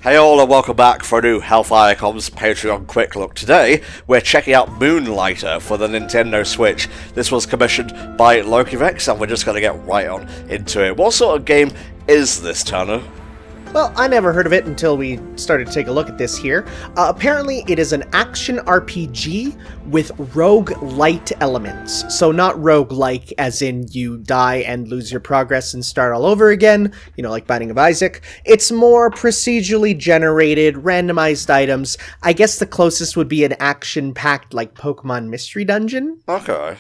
Hey all and welcome back for a new HellfireComms Patreon Quick Look. Today, we're checking out Moonlighter for the Nintendo Switch. This was commissioned by Lokivex and we're just going to get right on into it. What sort of game is this, Turner? Well, I never heard of it until we started to take a look at this here. Apparently, it is an action RPG with roguelite elements. So not roguelike as in you die and lose your progress and start all over again, you know, like Binding of Isaac. It's more procedurally generated, randomized items. I guess the closest would be an action-packed, like, Pokemon Mystery Dungeon. Okay.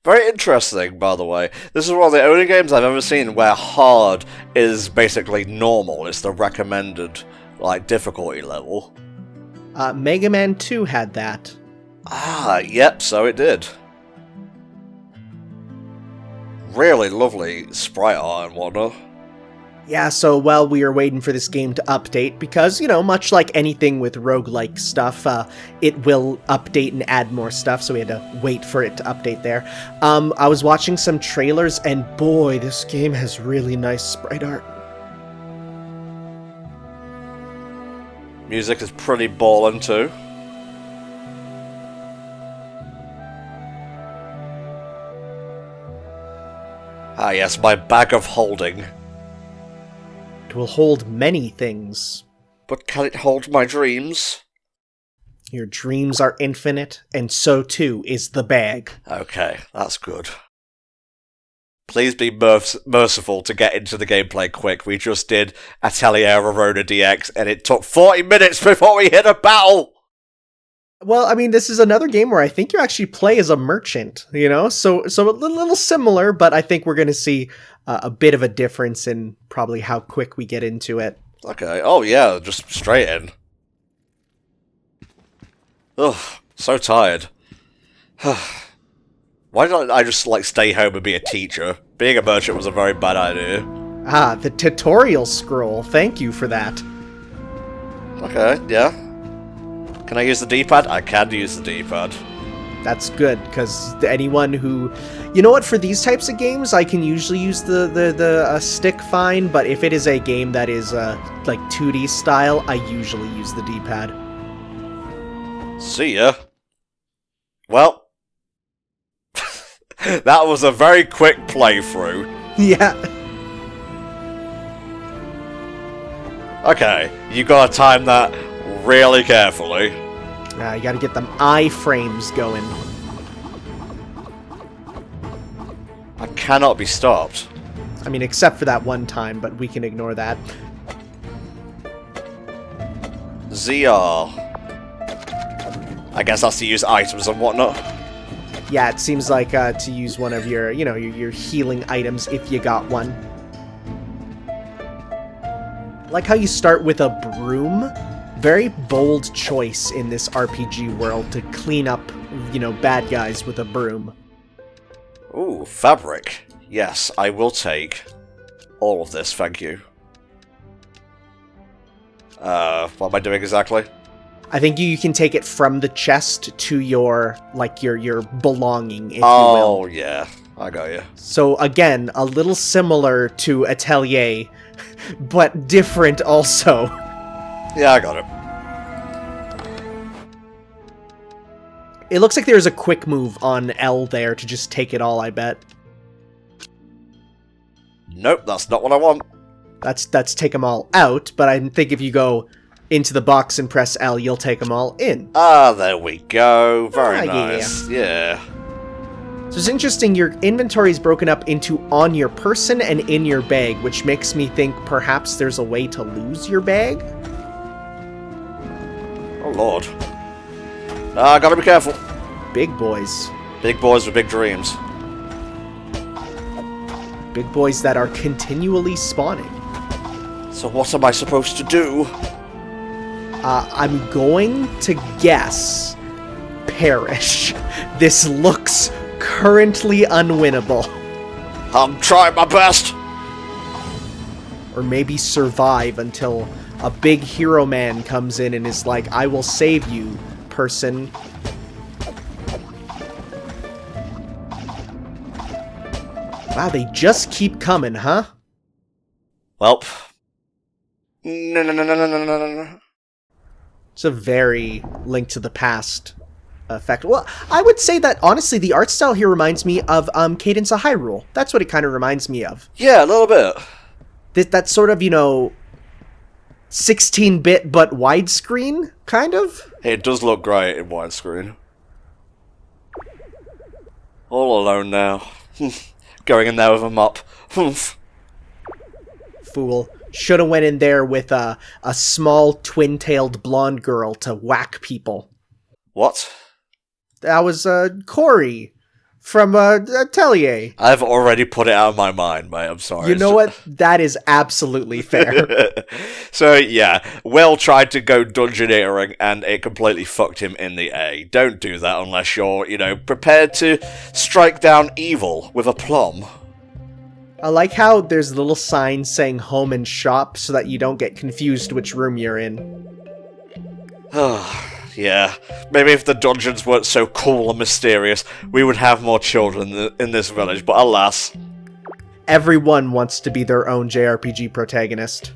Very interesting, by the way. This is one of the only games I've ever seen where hard is basically normal. It's the recommended, like, difficulty level. Mega Man 2 had that. Ah, yep, so it did. Really lovely sprite art and whatnot. Yeah, so while we are waiting for this game to update, because, you know, much like anything with roguelike stuff, it will update and add more stuff, so we had to wait for it to update there. I was watching some trailers, and boy, this game has really nice sprite art. Music is pretty ballin' too. Ah yes, my bag of holding. It will hold many things. But can it hold my dreams? Your dreams are infinite, and so too is the bag. Okay, that's good. Please be merciful to get into the gameplay quick. We just did Atelier Arona DX, and it took 40 minutes before we hit a battle! Well, I mean, this is another game where I think you actually play as a merchant, you know? So a little similar, but I think we're going to see a bit of a difference in probably how quick we get into it. Okay, oh yeah, just straight in. Ugh, so tired. Why don't I just, like, stay home and be a teacher? Being a merchant was a very bad idea. Ah, the tutorial scroll. Thank you for that. Okay, yeah. Can I use the D-pad? I can use the D-pad. That's good, because anyone who... You know what, for these types of games, I can usually use the stick fine, but if it is a game that is, like, 2D style, I usually use the D-pad. See ya. Well... that was a very quick playthrough. Yeah. Okay, you gotta time that really carefully. You gotta get them iframes going. I cannot be stopped. I mean, except for that one time, but we can ignore that. ZR. I guess that's to use items and whatnot. Yeah, it seems like to use one of your, you know, your healing items if you got one. Like how you start with a broom. Very bold choice in this RPG world to clean up, you know, bad guys with a broom. Ooh, fabric. Yes, I will take all of this, thank you. What am I doing exactly? I think you can take it from the chest to your, like, your belonging, if you will. Oh, yeah. I got you. So, again, a little similar to Atelier, but different also. Yeah, I got it. It looks like there's a quick move on L there to just take it all, I bet. Nope, that's not what I want. That's take them all out, but I think if you go into the box and press L, you'll take them all in. Ah, there we go. Very nice. Yeah. So it's interesting, your inventory is broken up into on your person and in your bag, which makes me think perhaps there's a way to lose your bag? Oh, Lord. Gotta be careful. Big boys. Big boys with big dreams. Big boys that are continually spawning. So what am I supposed to do? I'm going to guess perish. This looks currently unwinnable. I'm trying my best. Or maybe survive until a big hero man comes in and is like, I will save you, person. Wow, they just keep coming, huh? Well, No. It's a very Link to the Past effect. Well, I would say that, honestly, the art style here reminds me of Cadence of Hyrule. That's what it kind of reminds me of. Yeah, a little bit. That sort of, 16-bit but widescreen, kind of? It does look great in widescreen. All alone now. Going in there with a mop. Fool. Should have went in there with a small twin-tailed blonde girl to whack people. What? That was Corey from Atelier. I've already put it out of my mind, mate. I'm sorry. You know what? That is absolutely fair. So, yeah. Will tried to go dungeoneering, and it completely fucked him in the A. Don't do that unless you're, prepared to strike down evil with aplomb. I like how there's little signs saying home and shop so that you don't get confused which room you're in. Yeah. Maybe if the dungeons weren't so cool and mysterious, we would have more children in this village, but alas. Everyone wants to be their own JRPG protagonist.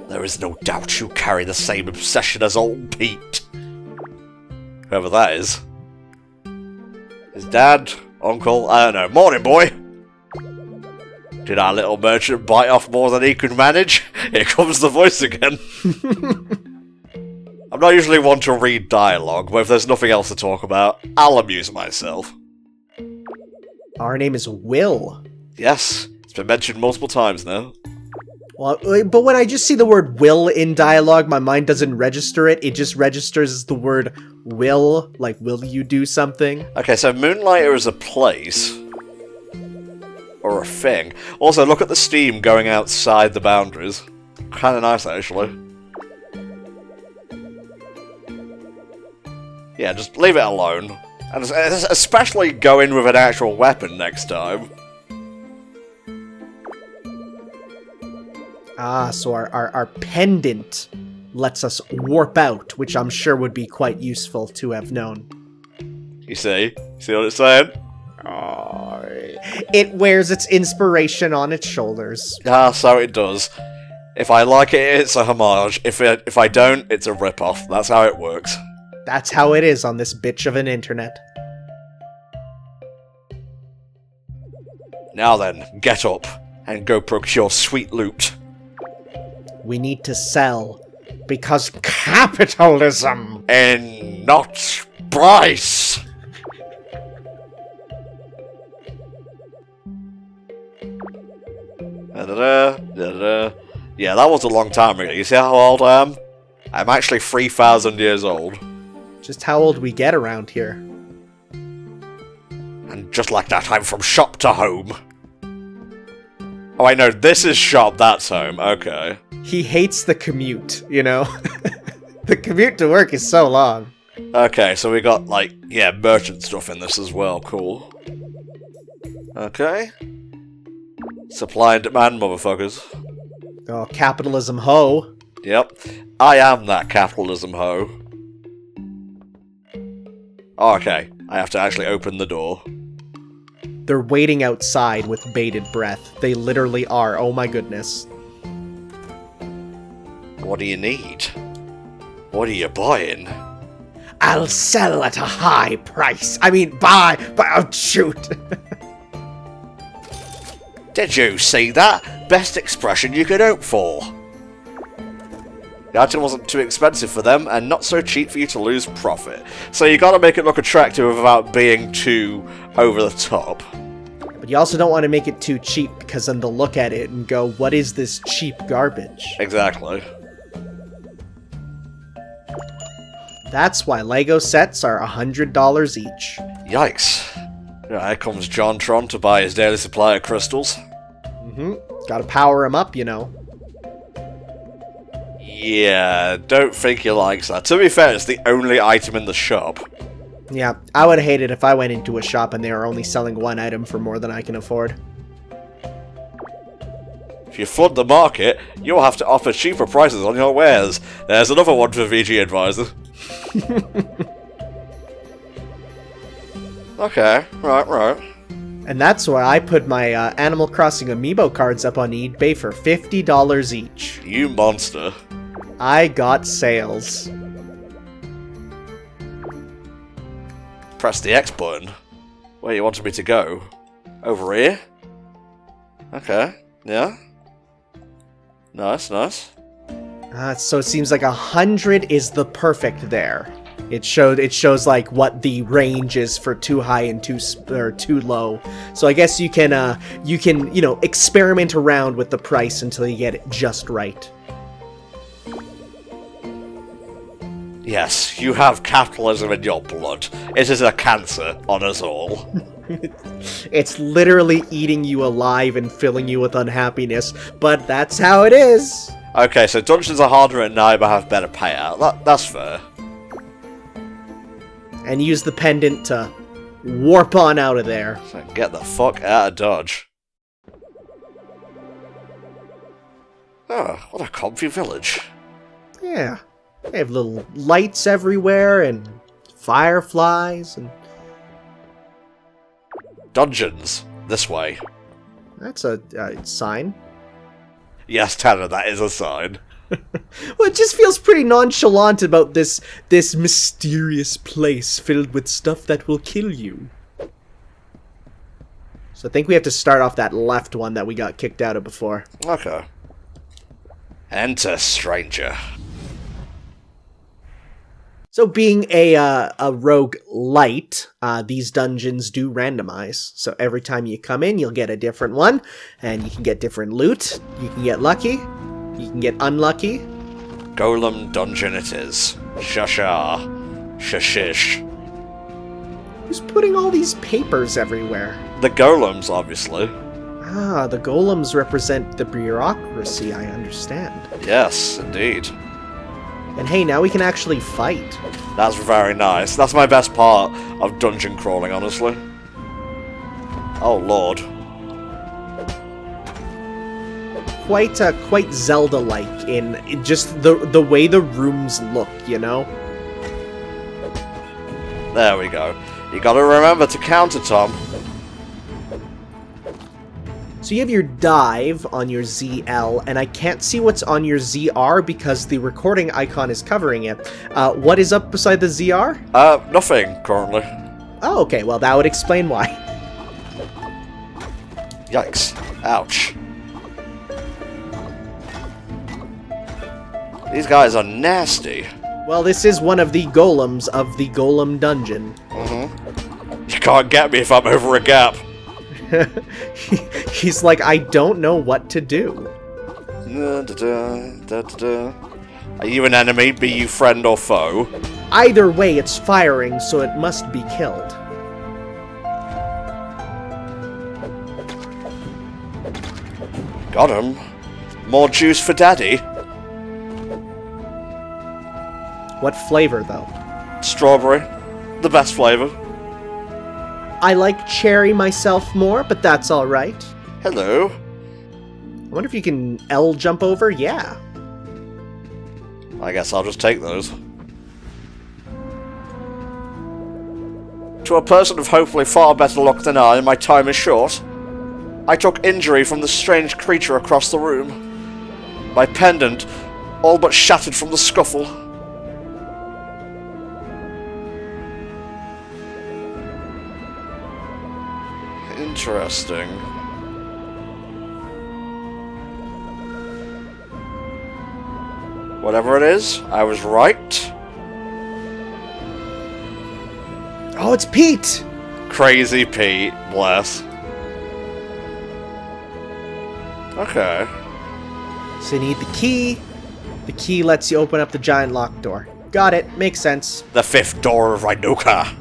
There is no doubt you carry the same obsession as old Pete. Whoever that is. His dad? Uncle? I don't know. Morning, boy! Did our little merchant bite off more than he could manage? Here comes the voice again. I'm not usually one to read dialogue, but if there's nothing else to talk about, I'll amuse myself. Our name is Will. Yes, it's been mentioned multiple times now. Well, but when I just see the word will in dialogue, my mind doesn't register it. It just registers as the word will, like, will you do something? Okay, so Moonlighter is a place. Or a thing. Also, look at the steam going outside the boundaries. Kinda nice, actually. Yeah, just leave it alone. And especially go in with an actual weapon next time. Ah, so our pendant lets us warp out, which I'm sure would be quite useful to have known. You see? See what it's saying? Oh, it wears its inspiration on its shoulders. Ah, so it does. If I like it, it's a homage. If I don't, it's a rip-off. That's how it works. That's how it is on this bitch of an internet. Now then, get up and go procure sweet loot. We need to sell, because capitalism! And not price! Yeah, that was a long time ago. You see how old I am? I'm actually 3,000 years old. Just how old we get around here. And just like that, I'm from shop to home. Oh, I know, this is shop, that's home. Okay. He hates the commute, The commute to work is so long. Okay, so we got, merchant stuff in this as well. Cool. Okay. Supply and demand, motherfuckers. Oh, capitalism ho. Yep. I am that capitalism ho. Oh, okay. I have to actually open the door. They're waiting outside with bated breath. They literally are. Oh my goodness. What do you need? What are you buying? I'll sell at a high price. I mean, buy, oh, shoot. Did you see that? Best expression you could hope for. The item wasn't too expensive for them, and not so cheap for you to lose profit. So you gotta make it look attractive without being too over the top. But you also don't want to make it too cheap, because then they'll look at it and go, what is this cheap garbage? Exactly. That's why Lego sets are $100 each. Yikes. Here comes John Tron to buy his daily supply of crystals. Gotta power him up, Yeah, don't think he likes that. To be fair, it's the only item in the shop. Yeah, I would hate it if I went into a shop and they were only selling one item for more than I can afford. If you flood the market, you'll have to offer cheaper prices on your wares. There's another one for VG Advisor. Okay, right. And that's why I put my Animal Crossing amiibo cards up on eBay for $50 each. You monster. I got sales. Press the X button. Where you wanted me to go? Over here? Okay, yeah. Nice, nice. So it seems like 100 is the perfect there. It shows like what the range is for too high and too low. So I guess you can experiment around with the price until you get it just right. Yes, you have capitalism in your blood. It is a cancer on us all. It's literally eating you alive and filling you with unhappiness, but that's how it is. Okay, so dungeons are harder at night but have better payout. That's fair. And use the pendant to warp on out of there. So get the fuck out of Dodge. Oh, what a comfy village. Yeah. They have little lights everywhere and fireflies and... Dungeons. This way. That's a sign. Yes, Tanner, that is a sign. Well, it just feels pretty nonchalant about this mysterious place filled with stuff that will kill you. So I think we have to start off that left one that we got kicked out of before. Okay. Enter, stranger. So being a rogue light, these dungeons do randomize. So every time you come in, you'll get a different one, and you can get different loot. You can get lucky. You can get unlucky. Golem dungeon it is. Shasha. Shashish. Who's putting all these papers everywhere? The golems, obviously. Ah, the golems represent the bureaucracy, I understand. Yes, indeed. And hey, now we can actually fight. That's very nice. That's my best part of dungeon crawling, honestly. Oh, Lord. Quite Zelda-like in just the way the rooms look, you know? There we go. You gotta remember to counter, Tom. So you have your dive on your ZL, and I can't see what's on your ZR because the recording icon is covering it. What is up beside the ZR? Nothing, currently. Oh, okay, well that would explain why. Yikes. Ouch. These guys are nasty. Well, this is one of the golems of the golem dungeon. Mm-hmm. You can't get me if I'm over a gap. He's like, I don't know what to do. Are you an enemy, be you friend or foe? Either way, it's firing, so it must be killed. Got him. More juice for daddy. What flavor, though? Strawberry. The best flavor. I like cherry myself more, but that's alright. Hello. I wonder if you can L jump over? Yeah. I guess I'll just take those. To a person of hopefully far better luck than I, my time is short. I took injury from the strange creature across the room. My pendant, all but shattered from the scuffle. Interesting. Whatever it is, I was right. Oh, it's Pete! Crazy Pete, bless. Okay. So you need the key. The key lets you open up the giant locked door. Got it, makes sense. The fifth door of Rainuka.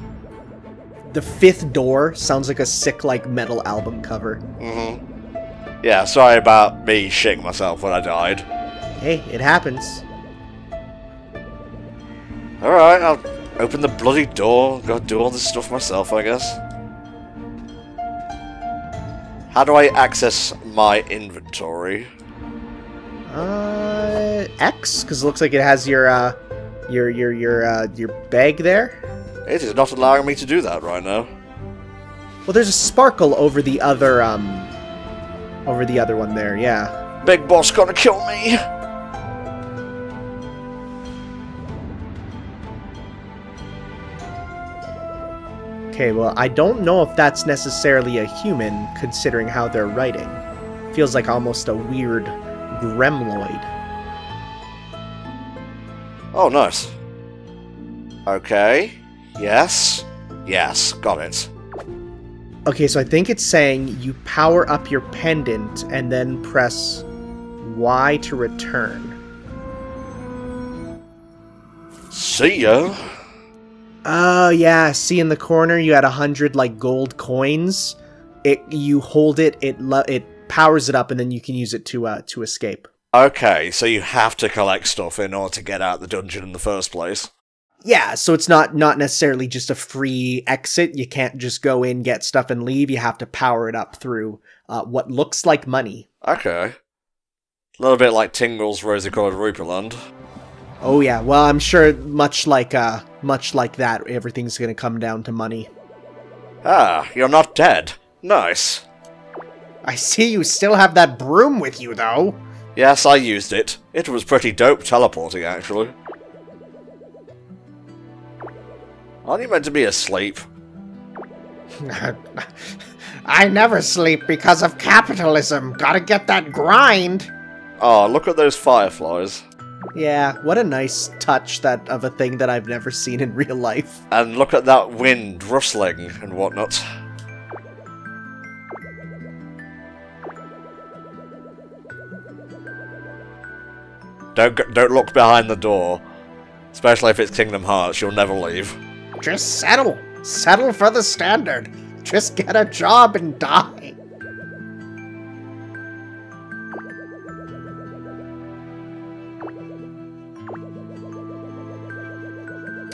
The fifth door sounds like a sick, like, metal album cover. Mm-hmm. Yeah, sorry about me shitting myself when I died. Hey, it happens. Alright, I'll open the bloody door. Gotta do all this stuff myself, I guess. How do I access my inventory? X? Because it looks like it has your bag there. It is not allowing me to do that right now. Well, there's a sparkle over the other one there, yeah. Big boss gonna kill me! Okay, well, I don't know if that's necessarily a human, considering how they're writing. Feels like almost a weird gremloid. Oh, nice. Okay. Yes. Yes, got it. Okay, so I think it's saying you power up your pendant and then press Y to return. See ya. Oh, yeah, see in the corner you had 100, like, gold coins. You hold it, it powers it up, and then you can use it to escape. Okay, so you have to collect stuff in order to get out of the dungeon in the first place. Yeah, so it's not necessarily just a free exit. You can't just go in, get stuff, and leave. You have to power it up through what looks like money. Okay. A little bit like Tingle's Rosy-Coloured Rupee Land. Oh yeah, well I'm sure much like that, everything's gonna come down to money. Ah, you're not dead. Nice. I see you still have that broom with you, though. Yes, I used it. It was pretty dope teleporting, actually. Aren't you meant to be asleep? I never sleep because of capitalism. Gotta get that grind. Oh, look at those fireflies. Yeah, what a nice touch of a thing that I've never seen in real life. And look at that wind rustling and whatnot. Don't look behind the door. Especially if it's Kingdom Hearts, you'll never leave. Just settle. Settle for the standard. Just get a job and die.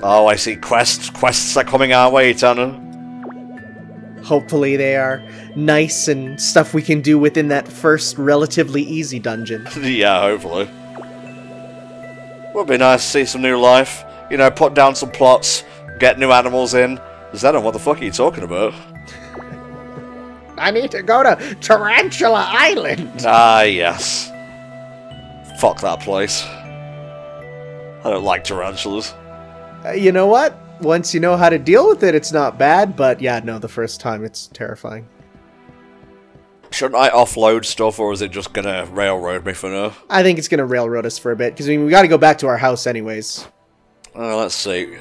Oh, I see quests. Quests are coming our way, Tanner. Hopefully they are nice and stuff we can do within that first relatively easy dungeon. Yeah, hopefully. Would be nice to see some new life. You know, put down some plots, get new animals in. Zenon, what the fuck are you talking about? I need to go to Tarantula Island! Ah, yes. Fuck that place. I don't like tarantulas. You know what? Once you know how to deal with it, it's not bad, but yeah, no, the first time it's terrifying. Shouldn't I offload stuff, or is it just gonna railroad me for now? I think it's gonna railroad us for a bit, because I mean, we gotta go back to our house anyways. Let's see.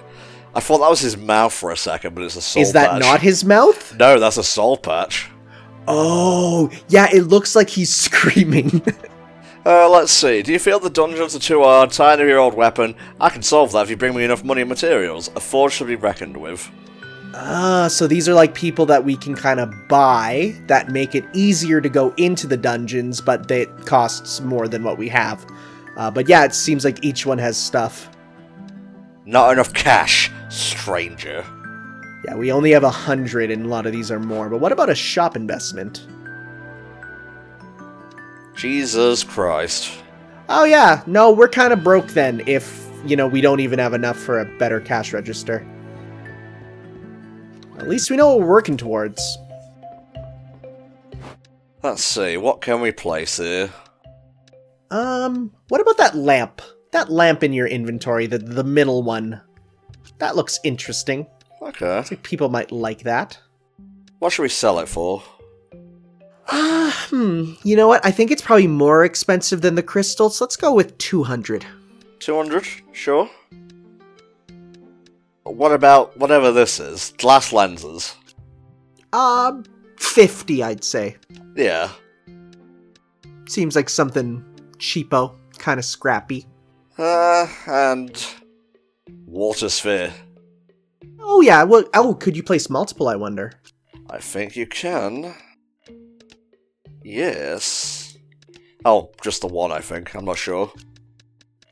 I thought that was his mouth for a second, but it's a soul patch. Is that not his mouth? No, that's a soul patch. Oh, yeah, it looks like he's screaming. Let's see. Do you feel the dungeons are too hard? Tired of your old weapon? I can solve that if you bring me enough money and materials. A forge should be reckoned with. Ah, so these are like people that we can kind of buy that make it easier to go into the dungeons, but it costs more than what we have. But yeah, it seems like each one has stuff. Not enough cash, stranger. Yeah, we only have 100 and a lot of these are more. But what about a shop investment? Jesus Christ. Oh yeah, no, we're kind of broke then if, you know, we don't even have enough for a better cash register. At least we know what we're working towards. Let's see, what can we place here? What about that lamp? That lamp in your inventory, the middle one. That looks interesting. Okay. I think people might like that. What should we sell it for? You know what? I think it's probably more expensive than the crystals. Let's go with 200. 200? Sure. What about whatever this is? Glass lenses? 50, I'd say. Yeah. Seems like something cheapo, kind of scrappy. And... Water sphere. Oh yeah, well, could you place multiple, I wonder? I think you can. Yes. Oh, just the one, I think. I'm not sure.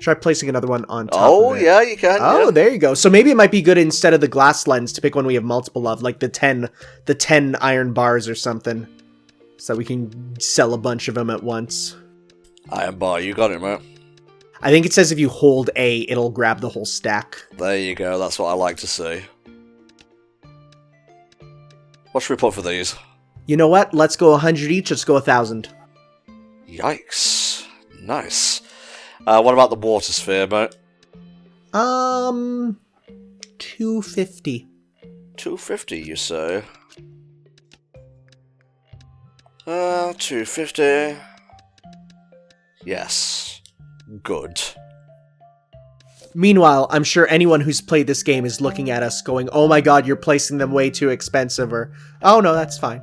Try placing another one on top of it. Yeah, you can. Oh, yeah. There you go. So maybe it might be good instead of the glass lens to pick one we have multiple of, like the 10 iron bars or something. So we can sell a bunch of them at once. Iron bar, you got it, mate. I think it says if you hold A, it'll grab the whole stack. There you go, that's what I like to see. What should we put for these? You know what? Let's go 100 each. Let's go 1,000. Yikes. Nice. What about the water sphere, mate? 250. 250, you say? 250. Yes. Good. Meanwhile, I'm sure anyone who's played this game is looking at us going, oh my god, you're placing them way too expensive, or, oh no, that's fine.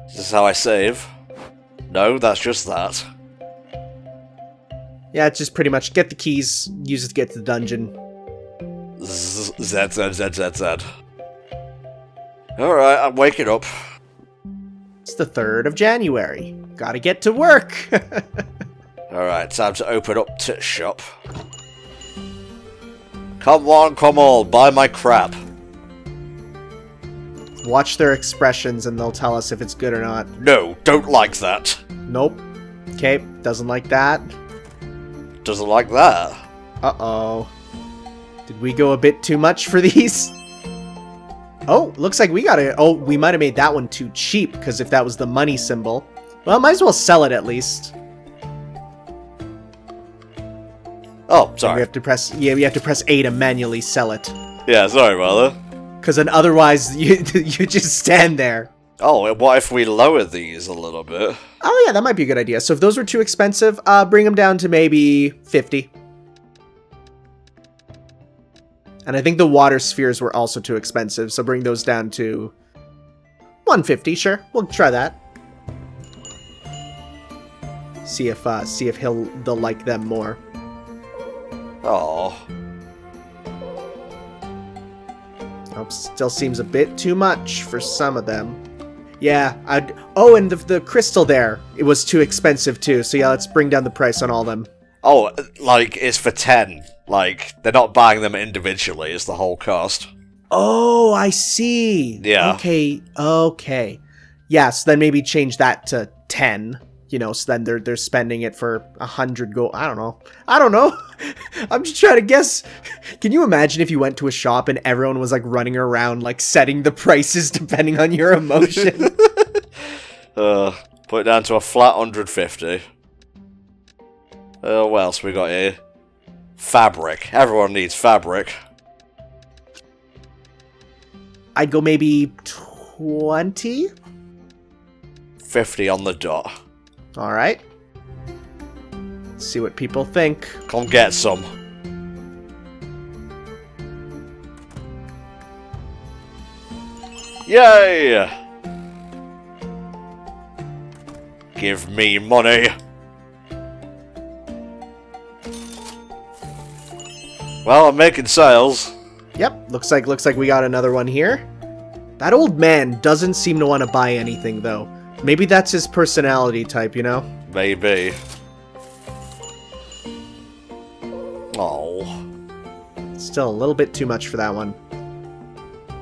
Is this how I save? No, that's just that. Yeah, it's just pretty much get the keys, use it to get to the dungeon. Z. Alright, I'm waking up. It's the 3rd of January. Gotta get to work! Alright, time to open up to shop. Come on, come all, buy my crap. Watch their expressions and they'll tell us if it's good or not. No, don't like that. Nope. Okay, doesn't like that. Doesn't like that. Uh-oh. Did we go a bit too much for these? Oh, looks like we got it. Oh, we might have made that one too cheap, because if that was the money symbol. Well, might as well sell it at least. Oh, sorry. We have to press, yeah, we have to press A to manually sell it. Yeah, sorry, brother. Because then otherwise, you just stand there. Oh, what if we lower these a little bit? Oh yeah, that might be a good idea. So if those were too expensive, bring them down to maybe 50. And I think the water spheres were also too expensive, so bring those down to 150. Sure, we'll try that. See if they'll like them more. Oh. Oh, still seems a bit too much for some of them. Yeah, oh, and the crystal there, it was too expensive too. So yeah, let's bring down the price on all of them. Oh, like, it's for 10. Like, they're not buying them individually, it's the whole cost. Oh, I see. Yeah. Okay. Yeah, so then maybe change that to 10. You know, so then they're spending it for 100 gold. I don't know. I'm just trying to guess. Can you imagine if you went to a shop and everyone was like running around like setting the prices depending on your emotion? Put it down to a flat 150. What else we got here? Fabric. Everyone needs fabric. I'd go maybe 20? 50 on the dot. Alright. Let's see what people think. Come get some. Yay! Give me money. Well, I'm making sales. Yep, looks like we got another one here. That old man doesn't seem to want to buy anything though. Maybe that's his personality type, you know? Maybe. Oh. Still a little bit too much for that one.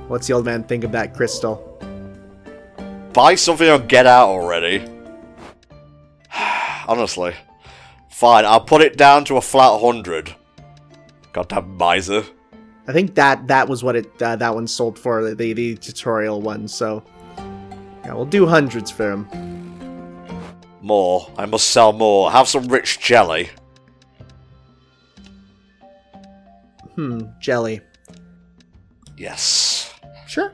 What's the old man think of that crystal? Buy something or get out already. Honestly. Fine, I'll put it down to a flat 100. Goddamn miser. I think that was what that one sold for, the tutorial one, so... Yeah, we'll do hundreds for him. More. I must sell more. Have some rich jelly. Jelly. Yes. Sure.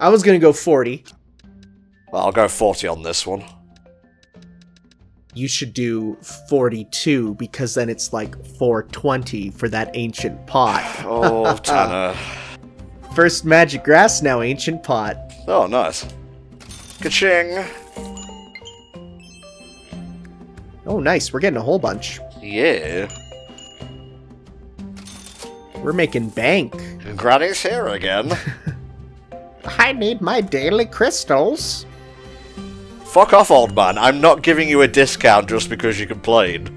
I was gonna go 40. Well, I'll go 40 on this one. You should do 42, because then it's like 420 for that ancient pot. Oh, Tanner. First magic grass, now ancient pot. Oh, nice. Ka-ching! Oh, nice. We're getting a whole bunch. Yeah. We're making bank. Granny's here again. I need my daily crystals. Fuck off, old man. I'm not giving you a discount just because you complained.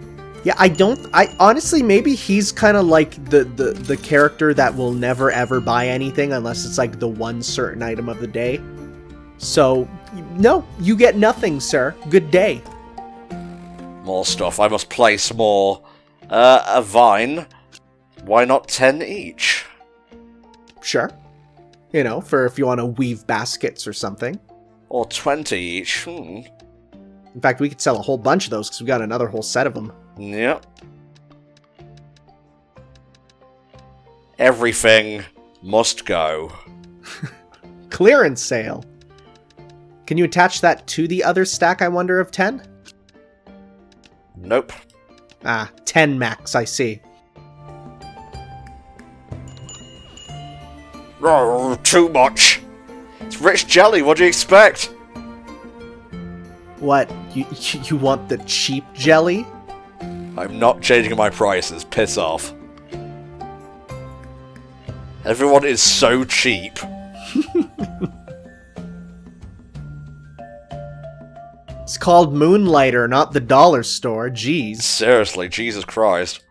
Yeah, I honestly, maybe he's kind of like the character that will never ever buy anything unless it's like the one certain item of the day. So, no, you get nothing, sir. Good day. More stuff. I must place more. A vine. Why not 10 each? Sure. You know, for if you want to weave baskets or something. Or 20 each. In fact, we could sell a whole bunch of those because we got another whole set of them. Yep. Everything must go. Clearance sale. Can you attach that to the other stack, I wonder, of 10? Nope. Ah, 10 max, I see. Oh, too much. It's rich jelly, what do you expect? What, you want the cheap jelly? I'm not changing my prices, piss off. Everyone is so cheap. It's called Moonlighter, not the dollar store, jeez. Seriously, Jesus Christ.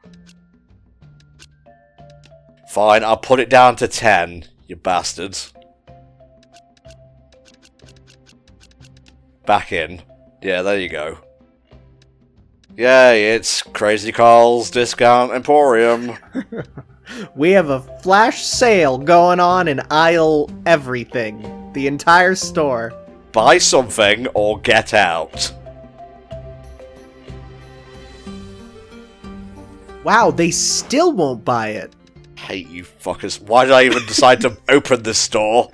Fine, I'll put it down to 10, you bastards. Back in. Yeah, there you go. Yay, it's Crazy Carl's Discount Emporium. We have a flash sale going on in aisle everything. The entire store. Buy something or get out. Wow, they still won't buy it. Hate you fuckers. Why did I even decide to open this store?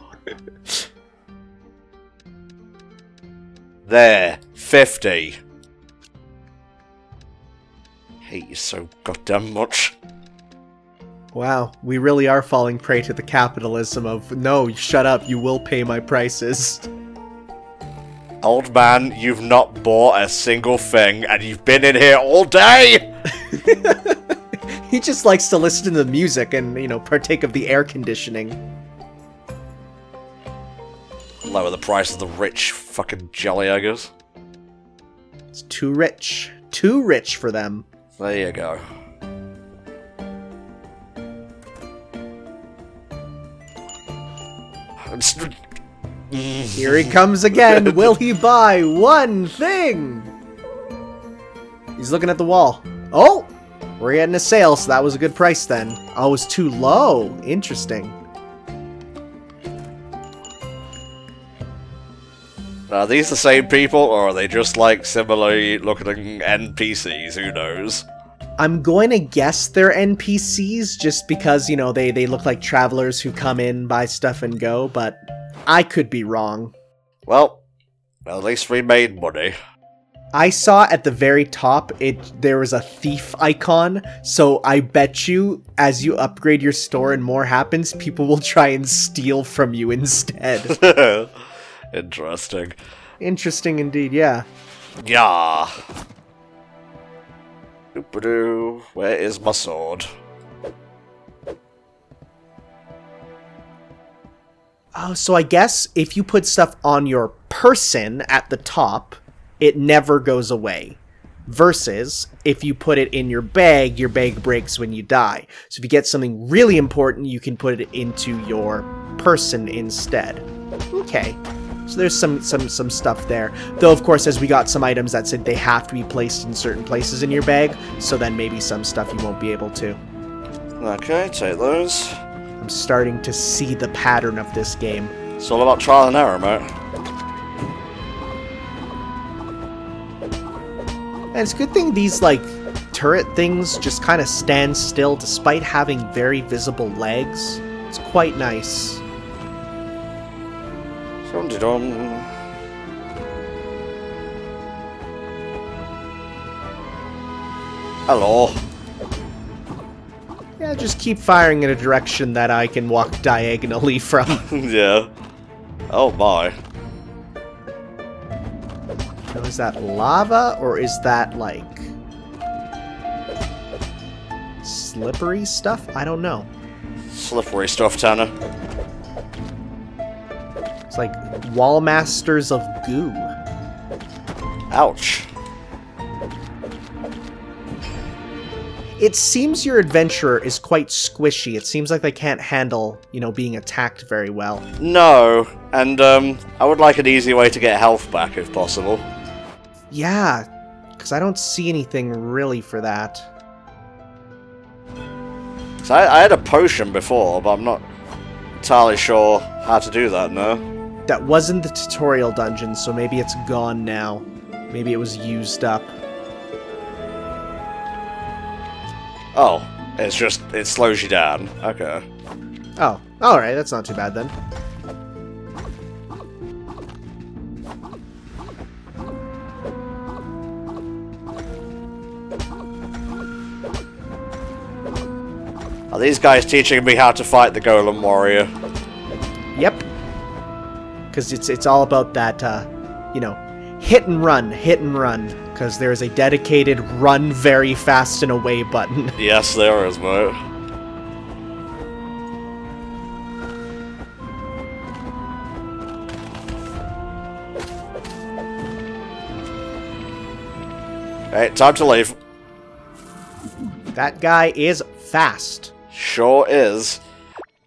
There. 50. Hate you so goddamn much. Wow, we really are falling prey to the capitalism of, no, shut up, you will pay my prices. Old man, you've not bought a single thing, and you've been in here all day! He just likes to listen to the music and, you know, partake of the air conditioning. Lower the price of the rich fucking jelly, I guess. It's too rich. Too rich for them. There you go. Here he comes again. Will he buy one thing? He's looking at the wall. Oh! We're getting a sale, so that was a good price then. Oh, it was too low. Interesting. Are these the same people, or are they just like similarly looking NPCs? Who knows? I'm going to guess they're NPCs just because, you know, they look like travelers who come in, buy stuff, and go, but I could be wrong. Well, at least we made money. I saw at the very top, there was a thief icon, so I bet you, as you upgrade your store and more happens, people will try and steal from you instead. Interesting. Interesting indeed, yeah. Yeah. Doop-a-doo. Where is my sword? Oh, so I guess if you put stuff on your person at the top, it never goes away. Versus, if you put it in your bag breaks when you die. So if you get something really important, you can put it into your person instead. Okay. So there's some stuff there. Though, of course, as we got some items that said they have to be placed in certain places in your bag, so then maybe some stuff you won't be able to. Okay, take those. I'm starting to see the pattern of this game. It's all about trial and error, mate. And it's a good thing these, like, turret things just kind of stand still despite having very visible legs. It's quite nice. Dum-de-dum. Hello. Yeah, just keep firing in a direction that I can walk diagonally from. Yeah. Oh my. So is that lava, or is that, like, slippery stuff? I don't know. Slippery stuff, Tanner. It's like wall masters of goo. Ouch. It seems your adventurer is quite squishy. It seems like they can't handle, you know, being attacked very well. No, and I would like an easy way to get health back if possible. Yeah, because I don't see anything really for that. So I had a potion before, but I'm not entirely sure how to do that, no? That wasn't the tutorial dungeon, so maybe it's gone now. Maybe it was used up. Oh, it slows you down. Okay. Oh, alright, that's not too bad then. Are these guys teaching me how to fight the Golem Warrior? Yep. Because it's all about that, you know, hit and run. Because there's a dedicated run very fast and away button. Yes, there is, mate. Hey, time to leave. That guy is fast. Sure is.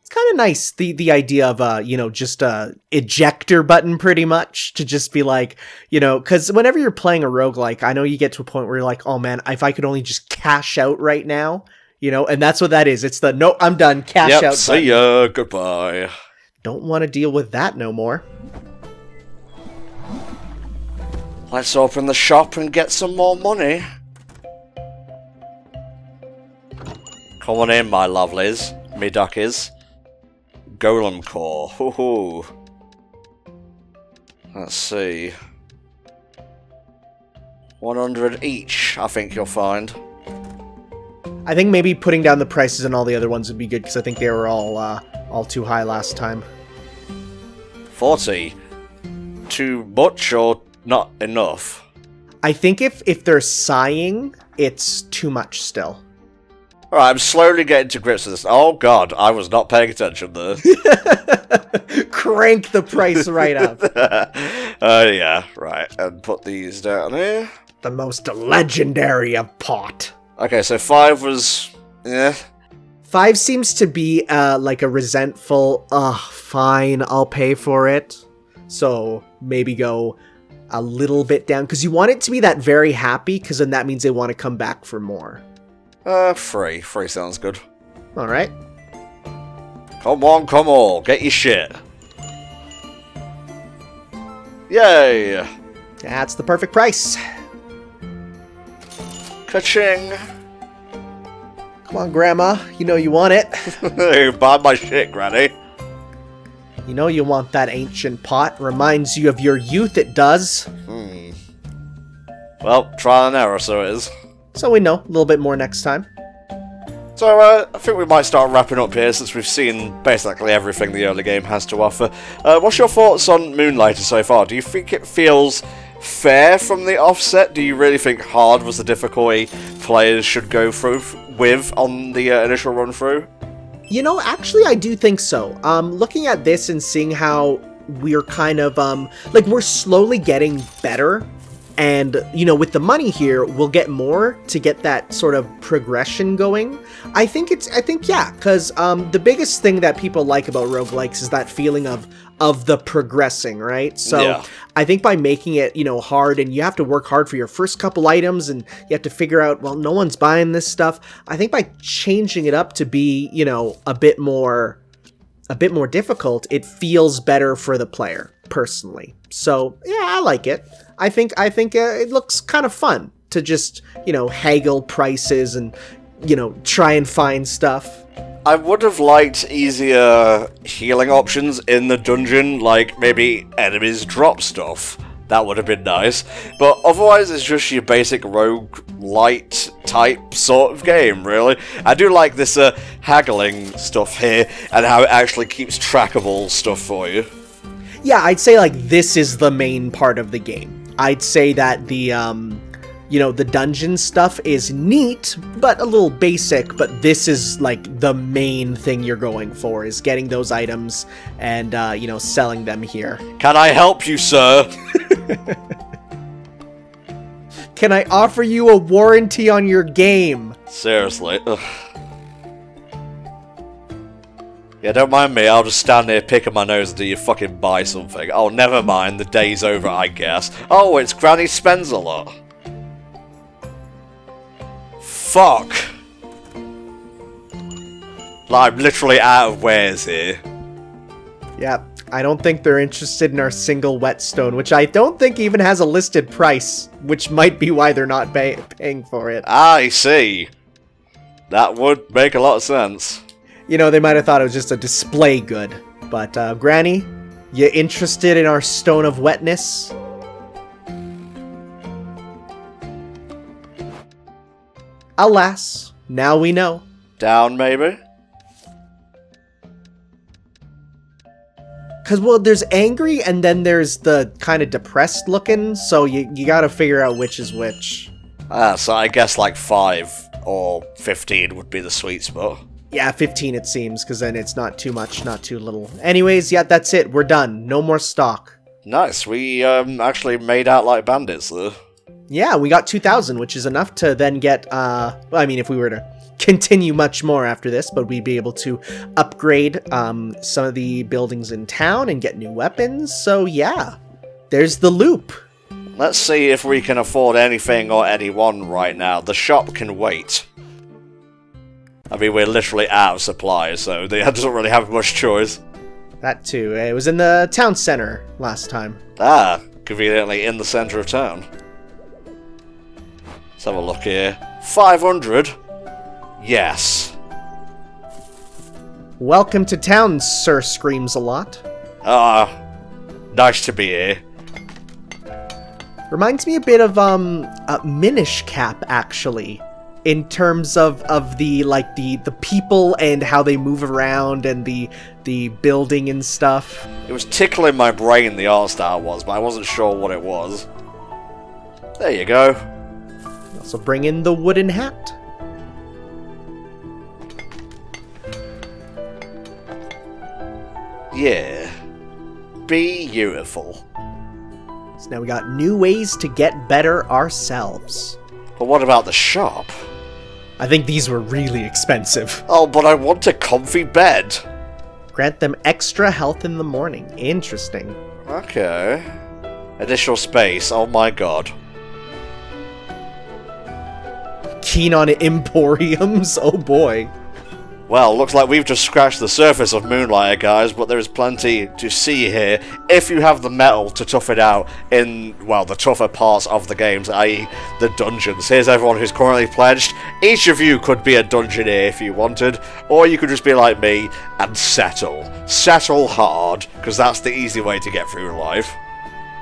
It's kind of nice, the idea of, you know, just a ejector button, pretty much, to just be like, you know, because whenever you're playing a roguelike, I know you get to a point where you're like, oh man, if I could only just cash out right now, you know, and that's what that is. It's the, no, I'm done, cash out button. See ya, goodbye. Don't want to deal with that no more. Let's open the shop and get some more money. Come on in, my lovelies. Me duckies. Golem core. Hoo-hoo. Let's see. 100 each, I think you'll find. I think maybe putting down the prices on all the other ones would be good, because I think they were all too high last time. 40. Too much or not enough? I think if they're sighing, it's too much still. Alright, I'm slowly getting to grips with this. Oh god, I was not paying attention there. Crank the price right up. Yeah, right. And put these down here. The most legendary of pot. Okay, so 5 was... yeah. 5 seems to be like a resentful, fine, I'll pay for it. So maybe go a little bit down, because you want it to be that very happy, because then that means they want to come back for more. 3. 3 sounds good. Alright. Come on, get your shit. Yay! That's the perfect price. Ka-ching! Come on, Grandma. You know you want it. Buy my shit, Granny. You know you want that ancient pot. Reminds you of your youth, it does. Well, trial and error, so it is. So we know a little bit more next time. So, I think we might start wrapping up here, since we've seen basically everything the early game has to offer. What's your thoughts on Moonlighter so far? Do you think it feels fair from the offset? Do you really think hard was the difficulty players should go through with on the initial run-through? You know, actually, I do think so. Looking at this and seeing how we're kind of, like, we're slowly getting better. And, you know, with the money here, we'll get more to get that sort of progression going. I think, yeah, because the biggest thing that people like about roguelikes is that feeling of the progressing, right? So yeah. I think by making it, you know, hard, and you have to work hard for your first couple items, and you have to figure out, well, no one's buying this stuff. I think by changing it up to be, you know, a bit more difficult, it feels better for the player, personally. So, yeah, I like it. I think it looks kind of fun to just, you know, haggle prices and, you know, try and find stuff. I would have liked easier healing options in the dungeon, like maybe enemies drop stuff. That would have been nice. But otherwise, it's just your basic roguelite type sort of game, really. I do like this haggling stuff here, and how it actually keeps trackable stuff for you. Yeah, I'd say, like, this is the main part of the game. I'd say that the, you know, the dungeon stuff is neat, but a little basic, but this is, like, the main thing you're going for, is getting those items and, you know, selling them here. Can I help you, sir? Can I offer you a warranty on your game? Seriously. Ugh. Yeah, don't mind me, I'll just stand here picking my nose until you fucking buy something. Oh, never mind, the day's over, I guess. Oh, it's Granny Spends a Lot. Fuck. Like, I'm literally out of wares here. Yeah, I don't think they're interested in our single whetstone, which I don't think even has a listed price, which might be why they're not paying for it. I see. That would make a lot of sense. You know, they might have thought it was just a display good. But, Granny, you interested in our stone of wetness? Alas, now we know. Down, maybe? Because, well, there's angry, and then there's the kind of depressed looking, so you gotta figure out which is which. So I guess like 5 or 15 would be the sweet spot. Yeah, 15 it seems, because then it's not too much, not too little. Anyways, yeah, that's it. We're done. No more stock. Nice. We actually made out like bandits, though. Yeah, we got 2,000, which is enough to then get, well, I mean, if we were to continue much more after this, but we'd be able to upgrade some of the buildings in town and get new weapons. So, yeah, there's the loop. Let's see if we can afford anything or anyone right now. The shop can wait. I mean, we're literally out of supplies, so they doesn't really have much choice. That too. It was in the town center last time. Ah, conveniently in the center of town. Let's have a look here. 500? Yes. Welcome to town, Sir Screams a Lot. Ah, nice to be here. Reminds me a bit of Minish Cap, actually, in terms of the the people and how they move around and the building and stuff. It was tickling my brain, the art style was, but I wasn't sure what it was. There you go. Also bring in the wooden hat. Yeah. Beautiful. So now we got new ways to get better ourselves. But what about the shop? I think these were really expensive. Oh, but I want a comfy bed. Grant them extra health in the morning. Interesting. Okay. Additional space, oh my god. Keen on emporiums? Oh boy. Well, looks like we've just scratched the surface of Moonlighter, guys, but there is plenty to see here if you have the metal to tough it out in, well, the tougher parts of the games, i.e. the dungeons. Here's everyone who's currently pledged. Each of you could be a dungeoneer if you wanted, or you could just be like me and settle. Settle hard, because that's the easy way to get through life.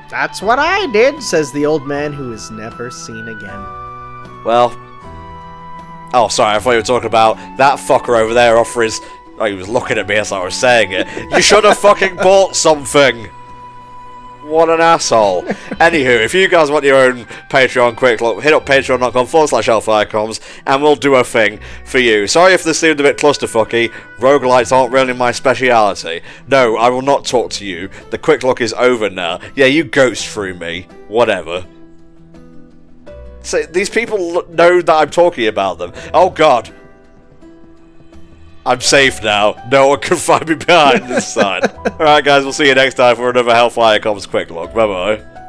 That's what I did, says the old man who is never seen again. Well... Oh, sorry, I thought you were talking about that fucker over there offering his... Oh, he was looking at me as I was saying it. You should have fucking bought something! What an asshole. Anywho, if you guys want your own Patreon quick look, hit up patreon.com/HellfireComms and we'll do a thing for you. Sorry if this seemed a bit clusterfucky. Roguelites aren't really my speciality. No, I will not talk to you. The quick look is over now. Yeah, you ghost through me. Whatever. So these people know that I'm talking about them. Oh god. I'm safe now. No one can find me behind this side. Alright guys, we'll see you next time for another HellfireComms Quick Look. Bye bye.